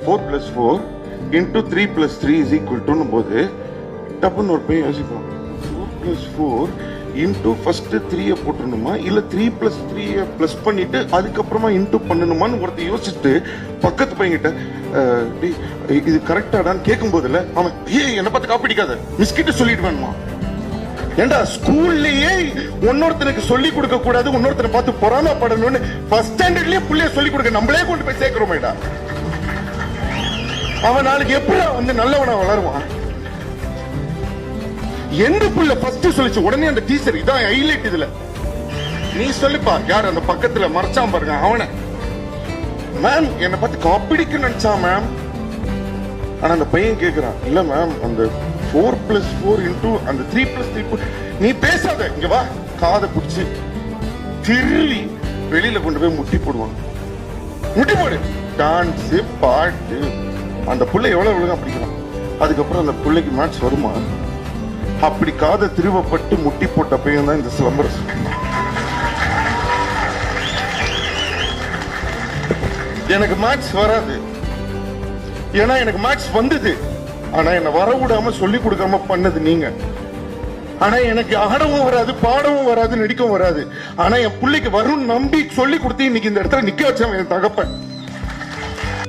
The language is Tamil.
4 + 4 into 3 + 3 is equal to போது டப்புன்னு ஒரு பையன் யோசிப்பான் 4 + 4 into ஃபர்ஸ்ட் 3 போட்டுணுமா இல்ல 3 + 3 பிளஸ் பண்ணிட்டு அதுக்கப்புறமா இன்டூ பண்ணணுமான்னு ஒருத்தர் யோசிச்சுட்டு பக்கத்து பையன்கிட்ட இது கரெக்டாடான்னு கேட்கும் போதுல அவன் என்ன பார்த்து காப்பிடிக்காத மிஸ்கிட்ட சொல்லிட்டு வேணுமா. ஏண்டா ஸ்கூல்லயே இன்னொருத்தனுக்கு சொல்லி கொடுக்க கூடாது, இன்னொருத்தனை பார்த்து பொறாமப்படணும்னு ஃபர்ஸ்ட் ஸ்டாண்டர்ட்லயே புள்ளைய சொல்லி கொடுக்க நம்மளே கொண்டு போய் சேர்க்கிறோமேடா. அவன் நாளைக்கு எப்படி வந்து நல்லவனா வளருவான்? எந்த புள்ள ஃபர்ஸ்ட் சொல்லிச்சு உடனே அந்த டீச்சர் இதான் ஹைலைட். இதுல நீ சொல்லிப்பா யார் அந்த பக்கத்துல மறைச்சான் பாருங்க அவனை. மேம் என்னை பார்த்து காப்பிடிக்க நினைச்சான் மேம். ஆனா அந்த பையன் கேக்குறான் இல்ல மேம் அந்த 4 + 4 into அந்த 3 + 3 நீ பேசாத இங்க வா. காதை பிடிச்சி திருவி வெளியில கொண்டு போய் முட்டி போடுவான். முட்டி போடு டான்ஸ் பாட்டு. அந்த புள்ளை எவ்வளவு ஒழுங்கா பிடிக்கிறான். அதுக்கப்புறம் அந்த பிள்ளைக்கு மேட்ச் வருமா? அப்படி காதை திருவப்பட்டு முட்டி போட்ட பையன் தான் இந்த சிலம்பரசு. எனக்கு மேட்ச் வராது, ஏன்னா எனக்கு மேட்ச் வந்தது. ஆனா என்ன வர விடாம சொல்லி கொடுக்காம பண்ணது நீங்க. ஆனா எனக்கு ஆடவும் வராது, பாடவும் வராது, நடிக்கவும் வராது. ஆனா என் பிள்ளைக்கு வரும் நம்பி சொல்லி கொடுத்து இன்னைக்கு இந்த இடத்துல நிக்க வச்சவன் என் தகப்பன்.